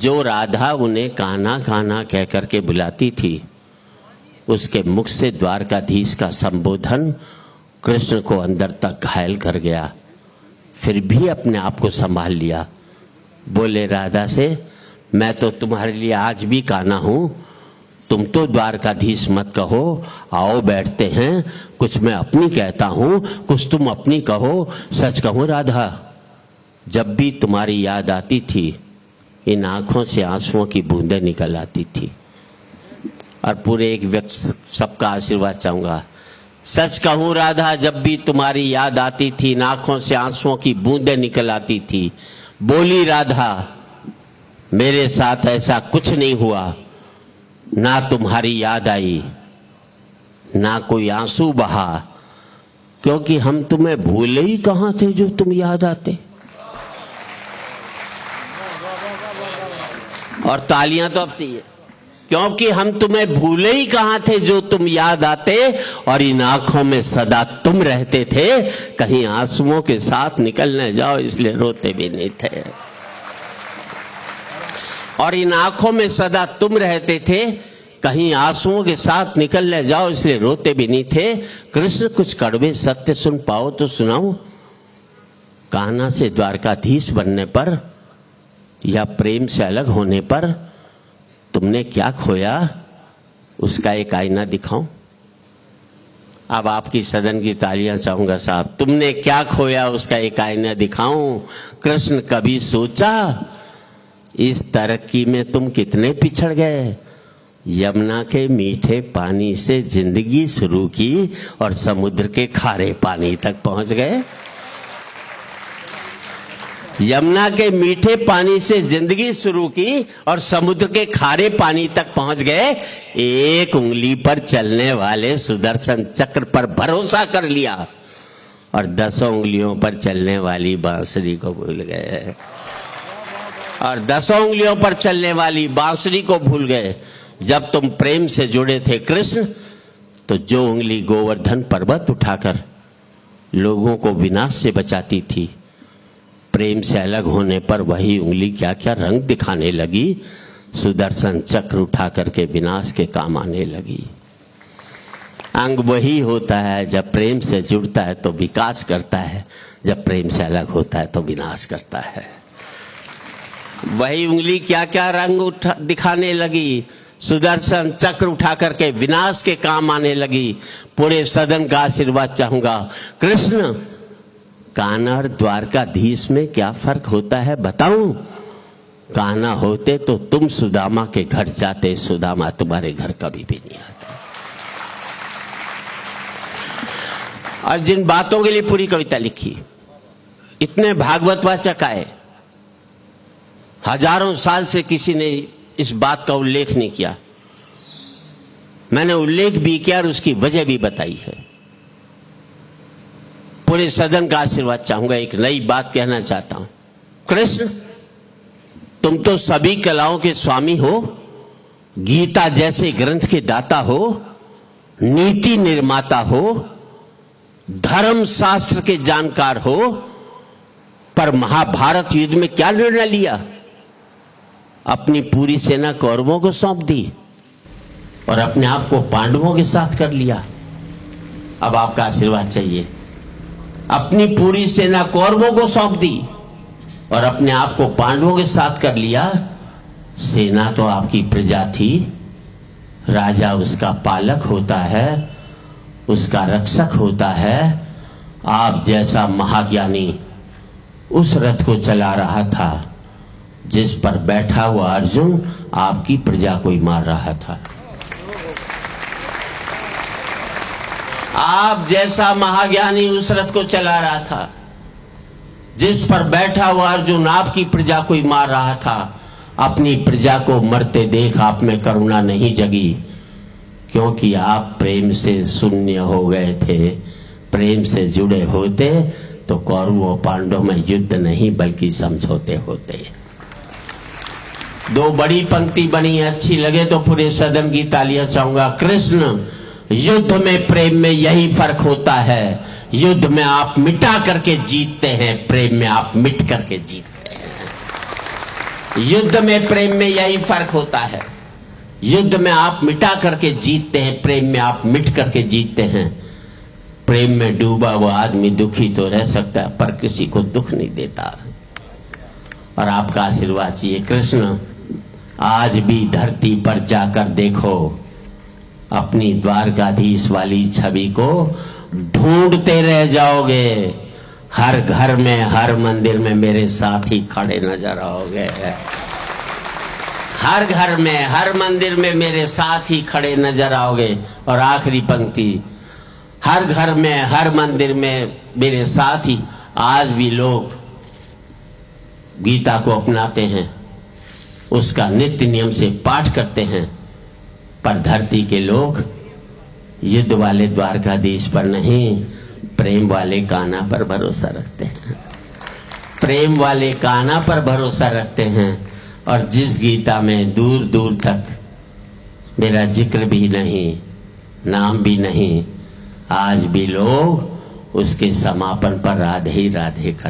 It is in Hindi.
जो राधा उन्हें कान्हा कान्हा कह करके बुलाती थी, उसके मुख से द्वारकाधीश का संबोधन कृष्ण को अंदर तक घायल कर गया। फिर भी अपने आप को संभाल लिया। बोले राधा से, मैं तो तुम्हारे लिए आज भी कान्हा हूं, तुम तो द्वारकाधीश मत कहो, आओ बैठते हैं, कुछ मैं अपनी कहता हूं, कुछ तुम अपनी कहो। सच कहूं राधा, जब भी तुम्हारी याद आती थी, इन आंखों से आंसुओं की बूंदें निकल आती थी। और पूरे एक व्यक्ति सबका आशीर्वाद चाहूंगा। सच कहूं राधा, जब भी तुम्हारी याद आती थी, इन आंखों से आंसुओं की बूंदें निकल आती थी। बोली राधा, मेरे साथ ऐसा कुछ नहीं हुआ, ना तुम्हारी याद आई, ना कोई आंसू बहा, क्योंकि हम तुम्हें भूले ही कहां थे जो तुम याद आते। और तालियां तो अब चाहिए, क्योंकि हम तुम्हें भूले ही कहां थे जो तुम याद आते, और इन आंखों में सदा तुम रहते थे, कहीं आंसुओं के साथ निकल न जाओ इसलिए रोते भी नहीं थे। और इन आंखों में सदा तुम रहते थे, कहीं आंसुओं के साथ निकल न जाओ इसलिए रोते भी नहीं थे। कृष्ण कुछ कड़वे सत्य सुन पाओ तो सुनाओ। कान्हा से द्वारकाधीश बनने पर या प्रेम से अलग होने पर तुमने क्या खोया, उसका एक आईना दिखाऊं। अब आपकी सदन की तालियां चाहूंगा साहब। तुमने क्या खोया, उसका एक आईना दिखाऊं। कृष्ण कभी सोचा, इस तरक्की में तुम कितने पिछड़ गए। यमुना के मीठे पानी से जिंदगी शुरू की और समुद्र के खारे पानी तक पहुंच गए। यमुना के मीठे पानी से जिंदगी शुरू की और समुद्र के खारे पानी तक पहुंच गए। एक उंगली पर चलने वाले सुदर्शन चक्र पर भरोसा कर लिया और 10 उंगलियों पर चलने वाली बांसुरी को भूल गए। और 10 उंगलियों पर चलने वाली बांसुरी को भूल गए। जब तुम प्रेम से जुड़े थे कृष्ण, तो जो उंगली गोवर्धन पर्वत उठाकर लोगों को विनाश से बचाती थी, प्रेम से अलग होने पर वही उंगली क्या क्या रंग दिखाने लगी। सुदर्शन चक्र उठा करके विनाश के काम आने लगी। अंग वही होता है, जब प्रेम से जुड़ता है तो विकास करता है, जब प्रेम से अलग होता है तो विनाश करता है। वही उंगली क्या क्या रंग दिखाने लगी। सुदर्शन चक्र उठा करके विनाश के काम आने लगी। पूरे सदन का आशीर्वाद चाहूंगा। कृष्ण, कान्हा और द्वारकाधीश में क्या फर्क होता है बताऊं। कान्हा होते तो तुम सुदामा के घर जाते, सुदामा तुम्हारे घर कभी भी नहीं आता। और जिन बातों के लिए पूरी कविता लिखी, इतने भागवत वाचक आए, हजारों साल से किसी ने इस बात का उल्लेख नहीं किया। मैंने उल्लेख भी किया और उसकी वजह भी बताई है। पूरे सदन का आशीर्वाद चाहूंगा। एक नई बात कहना चाहता हूं। कृष्ण, तुम तो सभी कलाओं के स्वामी हो, गीता जैसे ग्रंथ के दाता हो, नीति निर्माता हो, धर्म शास्त्र के जानकार हो, पर महाभारत युद्ध में क्या निर्णय लिया। अपनी पूरी सेना कौरवों को सौंप दी और अपने आप को पांडवों के साथ कर लिया। अब आपका आशीर्वाद चाहिए। अपनी पूरी सेना कौरवों को सौंप दी और अपने आप को पांडवों के साथ कर लिया। सेना तो आपकी प्रजा थी, राजा उसका पालक होता है, उसका रक्षक होता है। आप जैसा महाज्ञानी उस रथ को चला रहा था जिस पर बैठा हुआ अर्जुन आपकी प्रजा को ही मार रहा था। आप जैसा महाज्ञानी उस रथ को चला रहा था जिस पर बैठा हुआ अर्जुन आपकी प्रजा को ही मार रहा था। अपनी प्रजा को मरते देख आप में करुणा नहीं जगी, क्योंकि आप प्रेम से शून्य हो गए थे। प्रेम से जुड़े होते तो कौरवों पांडवों में युद्ध नहीं बल्कि समझौते होते। 2 बड़ी पंक्ति बनी, अच्छी लगे तो पूरे सदन की तालियां चाहूंगा। कृष्ण, युद्ध में प्रेम में यही फर्क होता है। युद्ध में आप मिटा करके जीतते हैं, प्रेम में आप मिट करके जीतते हैं। युद्ध में प्रेम में यही फर्क होता है। युद्ध में आप मिटा करके जीतते हैं, प्रेम में आप मिट करके जीतते हैं। प्रेम में डूबा हुआ आदमी दुखी तो रह सकता है पर किसी को दुख नहीं देता। और आपका आशीर्वाद चाहिए कृष्ण। आज भी धरती पर जाकर देखो, अपनी द्वारकाधीश वाली छवि को ढूंढते रह जाओगे। हर घर में, हर मंदिर में मेरे साथ ही खड़े नजर आओगे। हर घर में, हर मंदिर में मेरे साथ ही खड़े नजर आओगे। और आखिरी पंक्ति, हर घर में, हर मंदिर में मेरे साथ ही। आज भी लोग गीता को अपनाते हैं, उसका नित्य नियम से पाठ करते हैं, पर धरती के लोग युद्ध वाले द्वारकाधीश पर नहीं, प्रेम वाले कान्हा पर भरोसा रखते हैं। प्रेम वाले कान्हा पर भरोसा रखते हैं। और जिस गीता में दूर दूर तक मेरा जिक्र भी नहीं, नाम भी नहीं, आज भी लोग उसके समापन पर राधे ही राधे कर